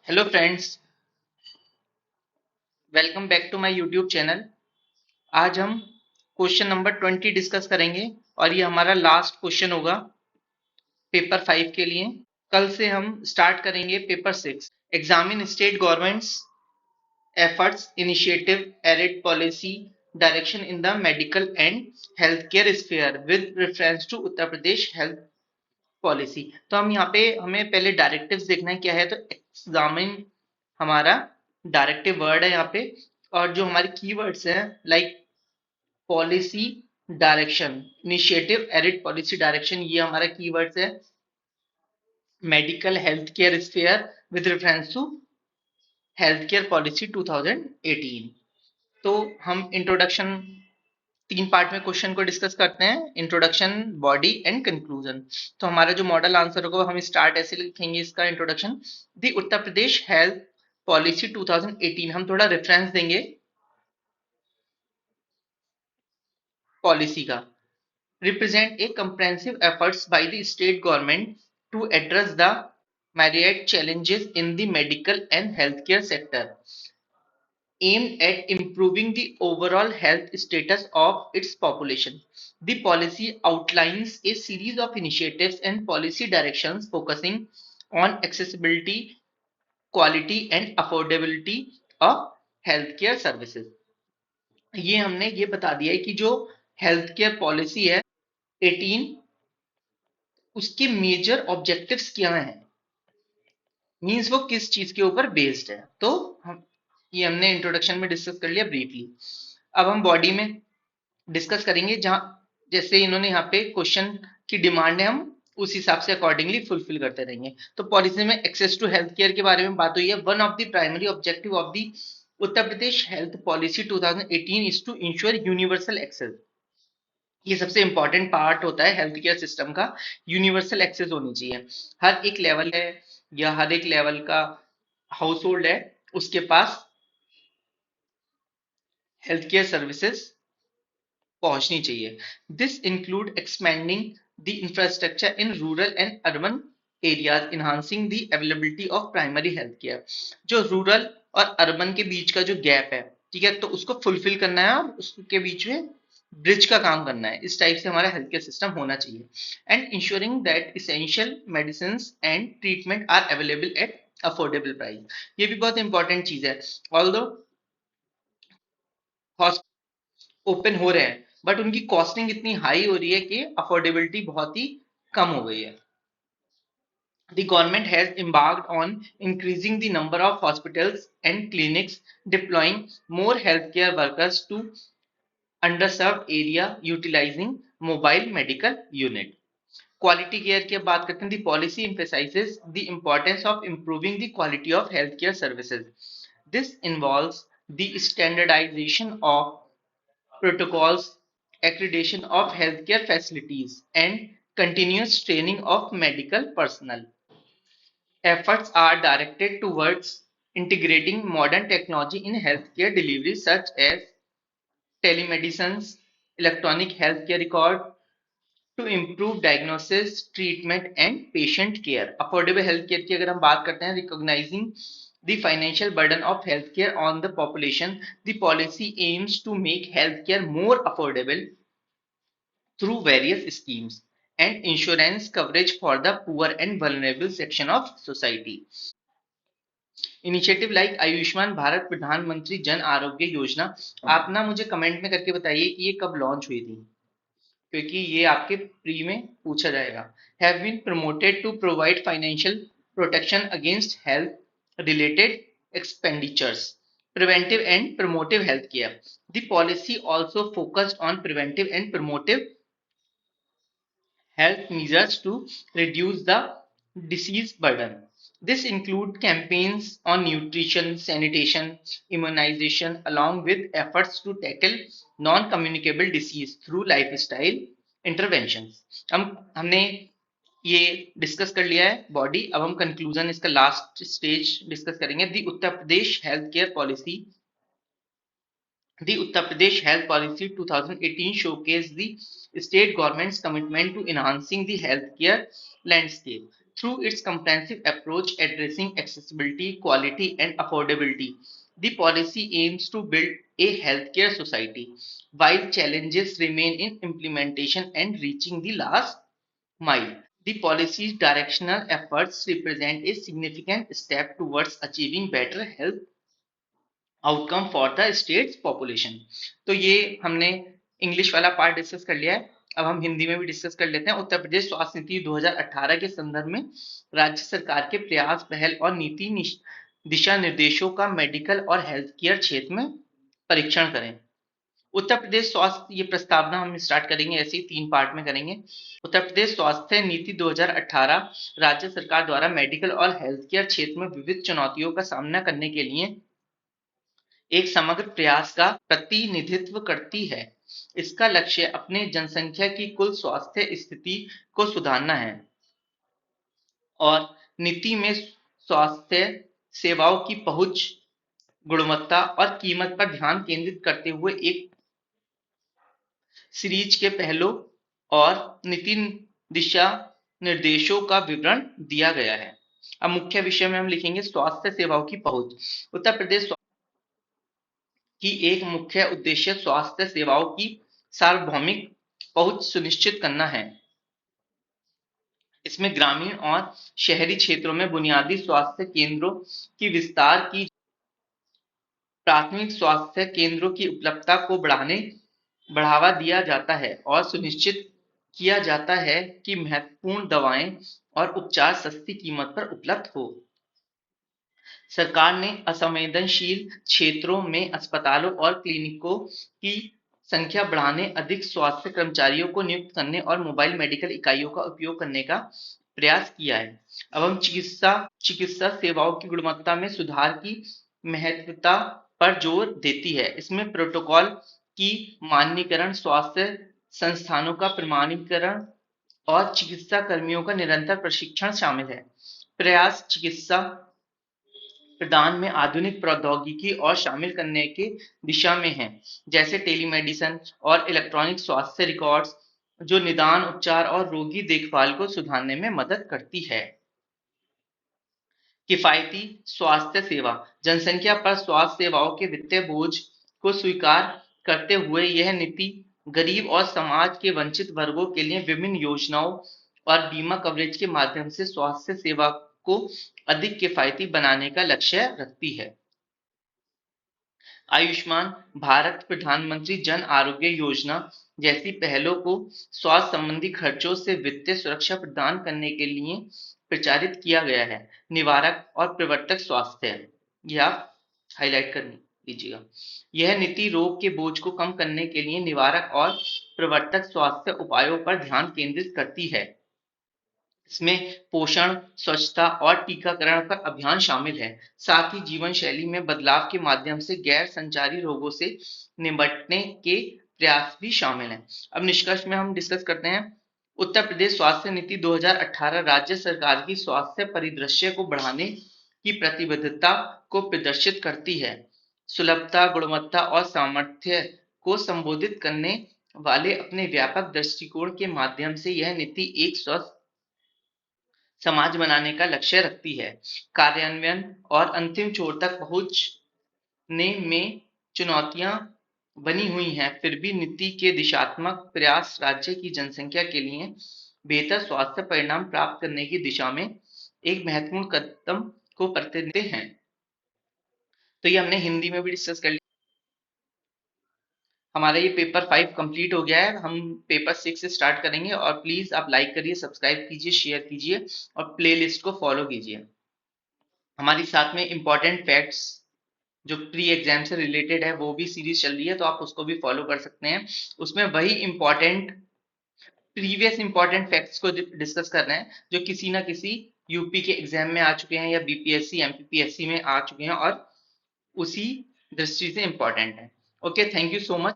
Hello friends, welcome back to my YouTube channel. आज हम question number 20 discuss करेंगे और ये हमारा लास्ट क्वेश्चन होगा पेपर 5 के लिए। कल से हम स्टार्ट करेंगे paper 6। Examine state governments efforts initiative arid policy direction in the medical and health care sphere with reference to Uttar Pradesh health policy. तो हम यहाँ पे हमें पहले डायरेक्टिव्स देखना है क्या है। तो एग्जामिन हमारा डायरेक्टिव वर्ड है यहाँ पे, और जो हमारे कीवर्ड्स हैं like policy direction, initiative arid policy direction, ये हमारा कीवर्ड्स है। Medical health care sphere with reference to health care policy 2018। तो हम इंट्रोडक्शन, तीन पार्ट में क्वेश्चन को डिस्कस करते हैं, इंट्रोडक्शन, बॉडी एंड कंक्लूजन। तो हमारा जो मॉडल आंसर होगा हम स्टार्ट ऐसे लिखेंगे इसका introduction, the Uttar Pradesh health policy 2018। हम थोड़ा रेफरेंस देंगे पॉलिसी का। represent a comprehensive efforts by the state government to address the myriad challenges in the medical and healthcare sector, aimed at improving the overall health status of its population. The policy outlines a series of initiatives and policy directions focusing on accessibility, quality, and affordability of healthcare services. ये हमने ये बता दिया है कि जो health care policy है 18, उसके मेजर ऑब्जेक्टिव्स क्या हैं, मींस वो किस चीज के ऊपर बेस्ड है। तो हम ये हमने इंट्रोडक्शन में डिस्कस कर लिया ब्रीफली। अब हम बॉडी में डिस्कस करेंगे, जहां जैसे इन्होंने यहाँ पे क्वेश्चन की डिमांड है, हम उस हिसाब से अकॉर्डिंगली फुलफिल करते रहेंगे। तो पॉलिसी में एक्सेस टू हेल्थ केयर के बारे में बात हुई है। One of the primary objective of the Uttar Pradesh health policy 2018 is to ensure universal access. ये सबसे इंपॉर्टेंट पार्ट होता है हेल्थ केयर सिस्टम का, यूनिवर्सल एक्सेस होनी चाहिए। हर एक लेवल है या हर एक लेवल का हाउस होल्ड है, उसके पास हेल्थ केयर सर्विसेज पहुंचनी चाहिए। This include expanding the infrastructure in rural and urban areas, enhancing the availability of primary health care. जो रूरल और अर्बन के बीच का जो गैप है, ठीक है, तो उसको फुलफिल करना है और उसके बीच में ब्रिज का काम करना है। इस टाइप से हमारा हेल्थ केयर सिस्टम होना चाहिए। And ensuring that essential medicine and treatment are available at affordable price. ये भी बहुत इंपॉर्टेंट चीज है। ऑल्दो ओपन हो रहे हैं, बट उनकी कॉस्टिंग इतनी हाई हो रही है कि अफोर्डेबिलिटी बहुत ही कम हो गई है। The government has embarked on increasing the number of hospitals and clinics, deploying more healthcare workers to underserved area, utilizing mobile medical unit. Quality care की अब बात करते हैं। The policy emphasizes the importance of improving the quality of healthcare services. This involves the standardization of protocols, accreditation of healthcare facilities, and continuous training of medical personnel. Efforts are directed towards integrating modern technology in healthcare delivery, such as telemedicine, electronic healthcare record, to improve diagnosis, treatment, and patient care. Affordable healthcare की अगर हम बात करते हैं, recognizing the financial burden of healthcare on the population, the policy aims to make healthcare more affordable through various schemes and insurance coverage for the poor and vulnerable section of society. Initiative like Ayushman Bharat, प्रधानमंत्री जन आरोग्य योजना। आप ना मुझे comment में करके बताइए कि ये कब लॉन्च हुई थी, क्योंकि ये आपके प्री में पूछा जाएगा। Have been promoted to provide financial protection against health related expenditures, preventive and promotive health care. The policy also focused on preventive and promotive health measures to reduce the disease burden. This include campaigns on nutrition, sanitation, immunization, along with efforts to tackle non-communicable disease through lifestyle interventions. हमने ये discuss कर लिया है body. अब हम conclusion, इसका last stage discuss करेंगे। The Uttar Pradesh health care policy, the Uttar Pradesh Health Policy 2018 showcased the state government's commitment to enhancing the healthcare landscape. through its comprehensive approach addressing accessibility, quality, and affordability. The policy aims to build a healthcare society, while challenges remain in implementation and reaching the last mile. The policy's directional efforts represent a significant step towards achieving better health outcome for the states population. तो ये हमने English वाला part discuss कर लिया है। अब हम हिंदी में भी डिस्कस कर लेते हैं। उत्तर प्रदेश स्वास्थ्य नीति 2018 के संदर्भ में राज्य सरकार के प्रयास, पहल और नीति दिशा निर्देशों का मेडिकल और हेल्थ केयर क्षेत्र में परीक्षण करें। उत्तर प्रदेश स्वास्थ्य, ये प्रस्तावना हम स्टार्ट करेंगे ऐसे ही 3 पार्ट में करेंगे। उत्तर प्रदेश स्वास्थ्य नीति 2018 राज्य सरकार द्वारा मेडिकल और हेल्थ केयर क्षेत्र में विविध चुनौतियों का सामना करने के लिए एक समग्र प्रयास का प्रतिनिधित्व करती है। इसका लक्ष्य अपने जनसंख्या की कुल स्वास्थ्य स्थिति को सुधारना है और नीति में स्वास्थ्य सेवाओं की पहुंच, गुणवत्ता और कीमत पर ध्यान केंद्रित करते हुए एक सीरीज के पहलों और नीति दिशा निर्देशों का विवरण दिया गया है। अब मुख्य विषय में हम लिखेंगे स्वास्थ्य सेवाओं की पहुंच। उत्तर प्रदेश की एक मुख्य उद्देश्य स्वास्थ्य सेवाओं की सार्वभौमिक पहुंच सुनिश्चित करना है। इसमें ग्रामीण और शहरी क्षेत्रों में बुनियादी स्वास्थ्य केंद्रों की विस्तार की, प्राथमिक स्वास्थ्य केंद्रों की उपलब्धता को बढ़ावा दिया जाता है और सुनिश्चित किया जाता है कि महत्वपूर्ण दवाएं और उपचार सस्ती कीमत पर उपलब्ध हो। सरकार ने असंवेदनशील क्षेत्रों में अस्पतालों और क्लिनिकों की संख्या बढ़ाने, अधिक स्वास्थ्य कर्मचारियों को नियुक्त करने और मोबाइल मेडिकल इकाइयों का उपयोग करने का प्रयास किया है। अब हम चिकित्सा सेवाओं की गुणवत्ता में सुधार की महत्वता पर जोर देती है। इसमें प्रोटोकॉल की मानकीकरण, स्वास्थ्य संस्थानों का प्रमाणीकरण और चिकित्सा कर्मियों का निरंतर प्रशिक्षण शामिल है। प्रयास चिकित्सा प्रदान में आधुनिक प्रौद्योगिकी और शामिल करने के दिशा में है, जैसे टेलीमेडिसिन और इलेक्ट्रॉनिक स्वास्थ्य रिकॉर्ड्स, जो निदान, उपचार और रोगी देखभाल को सुधारने में मदद करती है। किफायती स्वास्थ्य सेवा, जनसंख्या पर स्वास्थ्य सेवाओं के वित्तीय बोझ को स्वीकार करते हुए यह नीति गरीब और समाज के वंचित वर्गों के लिए विभिन्न योजनाओं और बीमा कवरेज के माध्यम से स्वास्थ्य सेवा को अधिक किफायती बनाने का लक्ष्य रखती है। आयुष्मान भारत, प्रधानमंत्री जन आरोग्य योजना जैसी पहलों को स्वास्थ्य संबंधी खर्चों से वित्तीय सुरक्षा प्रदान करने के लिए प्रचारित किया गया है। निवारक और प्रवर्तक स्वास्थ्य, यह आप हाईलाइट कर लीजिएगा। यह नीति रोग के बोझ को कम करने के लिए निवारक और प्रवर्तक स्वास्थ्य उपायों पर ध्यान केंद्रित करती है। इसमें पोषण, स्वच्छता और टीकाकरण पर अभियान शामिल है। साथ ही जीवन शैली में बदलाव के माध्यम से गैर संचारी रोगों से निपटने के प्रयास भी शामिल हैं। अब निष्कर्ष में हम डिस्कस करते हैं। उत्तर प्रदेश स्वास्थ्य नीति 2018 राज्य सरकार की स्वास्थ्य परिदृश्य को बढ़ाने की प्रतिबद्धता को प्रदर्शित करती है। सुलभता, गुणवत्ता और सामर्थ्य को संबोधित करने वाले अपने व्यापक दृष्टिकोण के माध्यम से यह नीति एक स्वस्थ समाज बनाने का लक्ष्य रखती है। कार्यान्वयन और अंतिम छोर तक पहुंचने में चुनौतियां बनी हुई हैं, फिर भी नीति के दिशात्मक प्रयास राज्य की जनसंख्या के लिए बेहतर स्वास्थ्य परिणाम प्राप्त करने की दिशा में एक महत्वपूर्ण कदम को प्रतिनिधित्व हैं। तो ये हमने हिंदी में भी डिस्कस कर लिया। हमारा ये पेपर 5 कंप्लीट हो गया है। हम पेपर 6 से स्टार्ट करेंगे और प्लीज आप लाइक करिए, सब्सक्राइब कीजिए, शेयर कीजिए और प्लेलिस्ट को फॉलो कीजिए। हमारी साथ में इंपॉर्टेंट फैक्ट्स जो प्री एग्जाम से रिलेटेड है वो भी सीरीज चल रही है, तो आप उसको भी फॉलो कर सकते हैं। उसमें वही प्रीवियस इंपॉर्टेंट फैक्ट्स को डिस्कस कर रहे हैं जो किसी ना किसी यूपी के एग्जाम में आ चुके हैं या बीपीएससी, एमपीपीएससी में आ चुके हैं और उसी दृष्टि से इंपॉर्टेंट है। Okay, thank you so much.